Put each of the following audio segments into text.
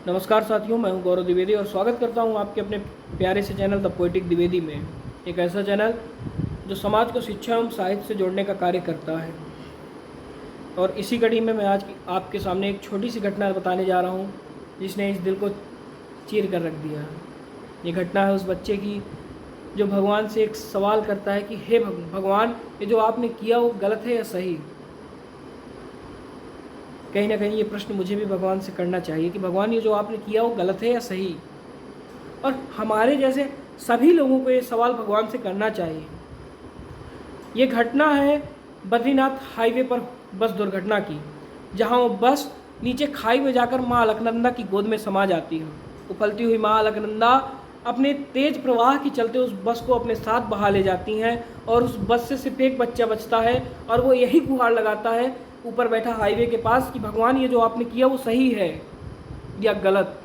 नमस्कार साथियों, मैं हूं गौरव द्विवेदी और स्वागत करता हूं आपके अपने प्यारे से चैनल द पोएटिक द्विवेदी में। एक ऐसा चैनल जो समाज को शिक्षा एवं साहित्य से जोड़ने का कार्य करता है। और इसी कड़ी में मैं आज आपके सामने एक छोटी सी घटना बताने जा रहा हूं जिसने इस दिल को चीर कर रख दिया। ये घटना है उस बच्चे की जो भगवान से एक सवाल करता है कि हे भगवान, ये जो आपने किया वो गलत है या सही। कहीं ना कहीं ये प्रश्न मुझे भी भगवान से करना चाहिए कि भगवान, ये जो आपने किया वो गलत है या सही। और हमारे जैसे सभी लोगों को ये सवाल भगवान से करना चाहिए। ये घटना है बद्रीनाथ हाईवे पर बस दुर्घटना की, जहां वो बस नीचे खाई में जाकर माँ अलकनंदा की गोद में समा जाती है। उफलती हुई माँ अलकनंदा अपने तेज प्रवाह के चलते उस बस को अपने साथ बहा ले जाती हैं और उस बस से सिर्फ एक बच्चा बचता है और वो यही गुहार लगाता है ऊपर बैठा हाईवे के पास कि भगवान, ये जो आपने किया वो सही है या गलत।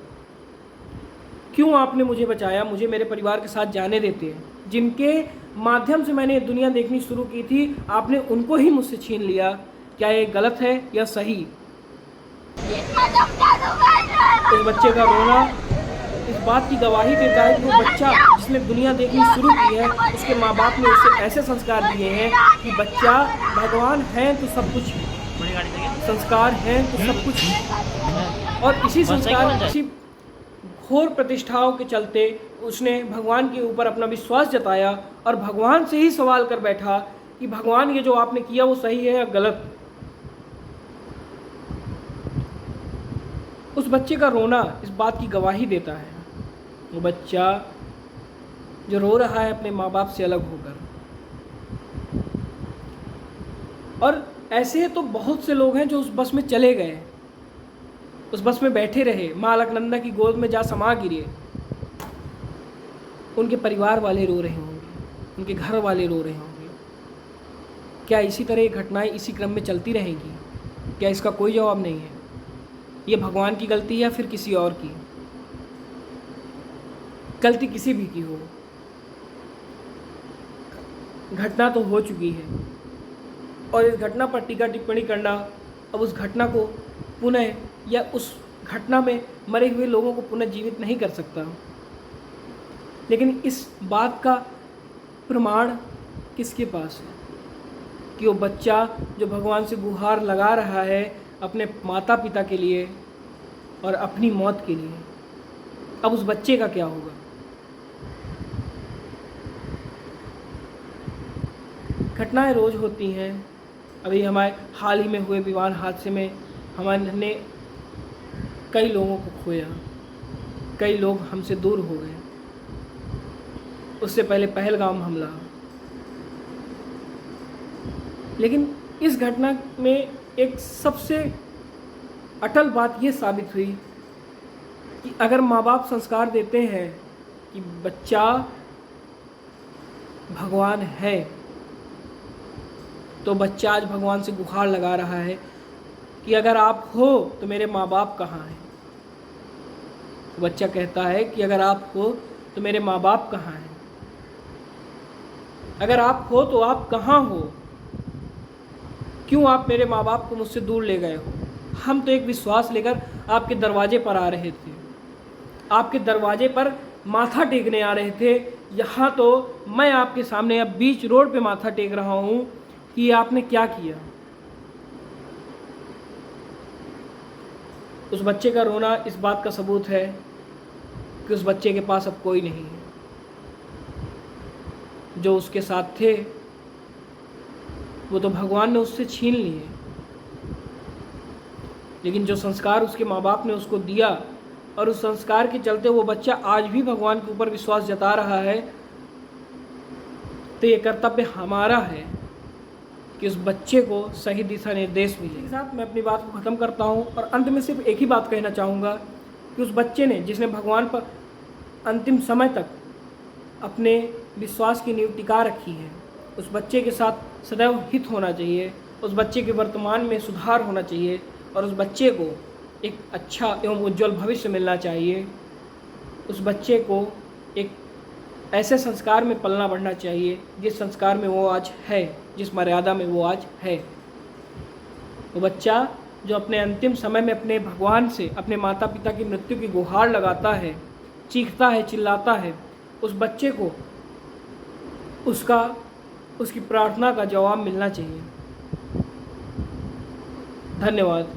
क्यों आपने मुझे बचाया, मुझे मेरे परिवार के साथ जाने देते हैं। जिनके माध्यम से मैंने दुनिया देखनी शुरू की थी, आपने उनको ही मुझसे छीन लिया। क्या ये गलत है या सही? इस बच्चे का रोना इस बात की गवाही देता है कि वो बच्चा जिसने दुनिया देखनी शुरू की है, उसके माँ बाप ने उसे ऐसे संस्कार दिए हैं कि बच्चा, भगवान है तो सब कुछ, संस्कार हैं तो सब कुछ। और इसी संस्कार, इसी घोर प्रतिष्ठाओं के चलते उसने भगवान के ऊपर अपना विश्वास जताया और भगवान से ही सवाल कर बैठा कि भगवान, ये जो आपने किया वो सही है या गलत। उस बच्चे का रोना इस बात की गवाही देता है। वो बच्चा जो रो रहा है अपने माँ बाप से अलग होकर। और ऐसे तो बहुत से लोग हैं जो उस बस में चले गए, उस बस में बैठे रहे, माँ अलकनंदा की गोद में जा समा गिरे। उनके परिवार वाले रो रहे होंगे, उनके घर वाले रो रहे होंगे। क्या इसी तरह घटनाएं इसी क्रम में चलती रहेंगी? क्या इसका कोई जवाब नहीं है? ये भगवान की गलती है या फिर किसी और की? गलती किसी भी की हो, घटना तो हो चुकी है और इस घटना पर टीका टिप्पणी करना अब उस घटना को पुनः या उस घटना में मरे हुए लोगों को पुनः जीवित नहीं कर सकता। लेकिन इस बात का प्रमाण किसके पास है कि वो बच्चा जो भगवान से गुहार लगा रहा है अपने माता पिता के लिए और अपनी मौत के लिए, अब उस बच्चे का क्या होगा? घटनाएं रोज़ होती हैं। अभी हमारे हाल ही में हुए विमान हादसे में हमने कई लोगों को खोया, कई लोग हमसे दूर हो गए। उससे पहले पहलगाम हमला। लेकिन इस घटना में एक सबसे अटल बात ये साबित हुई कि अगर माँ बाप संस्कार देते हैं कि बच्चा, भगवान है, तो बच्चा आज भगवान से गुहार लगा रहा है कि अगर आप हो तो मेरे माँ बाप कहाँ हैं। तो बच्चा कहता है कि अगर आप हो तो मेरे माँ बाप कहाँ हैं, अगर आप हो तो आप कहाँ हो, क्यों आप मेरे माँ बाप को मुझसे दूर ले गए हो। हम तो एक विश्वास लेकर आपके दरवाजे पर आ रहे थे, आपके दरवाजे पर माथा टेकने आ रहे थे। यहाँ तो मैं आपके सामने अब बीच रोड पे माथा टेक रहा हूँ कि आपने क्या किया। उस बच्चे का रोना इस बात का सबूत है कि उस बच्चे के पास अब कोई नहीं है। जो उसके साथ थे वो तो भगवान ने उससे छीन लिए, लेकिन जो संस्कार उसके माँ बाप ने उसको दिया और उस संस्कार के चलते वो बच्चा आज भी भगवान के ऊपर विश्वास जता रहा है, तो ये कर्तव्य हमारा है कि उस बच्चे को सही दिशा निर्देश मिले। इसके साथ मैं अपनी बात को ख़त्म करता हूँ और अंत में सिर्फ एक ही बात कहना चाहूँगा कि उस बच्चे ने, जिसने भगवान पर अंतिम समय तक अपने विश्वास की नींव टिका रखी है, उस बच्चे के साथ सदैव हित होना चाहिए। उस बच्चे के वर्तमान में सुधार होना चाहिए और उस बच्चे को एक अच्छा एवं उज्जवल भविष्य मिलना चाहिए। उस बच्चे को एक ऐसे संस्कार में पलना बढ़ना चाहिए जिस संस्कार में वो आज है, जिस मर्यादा में वो आज है। वो बच्चा जो अपने अंतिम समय में अपने भगवान से अपने माता पिता की मृत्यु की गुहार लगाता है, चीखता है, चिल्लाता है, उस बच्चे को उसकी प्रार्थना का जवाब मिलना चाहिए। धन्यवाद।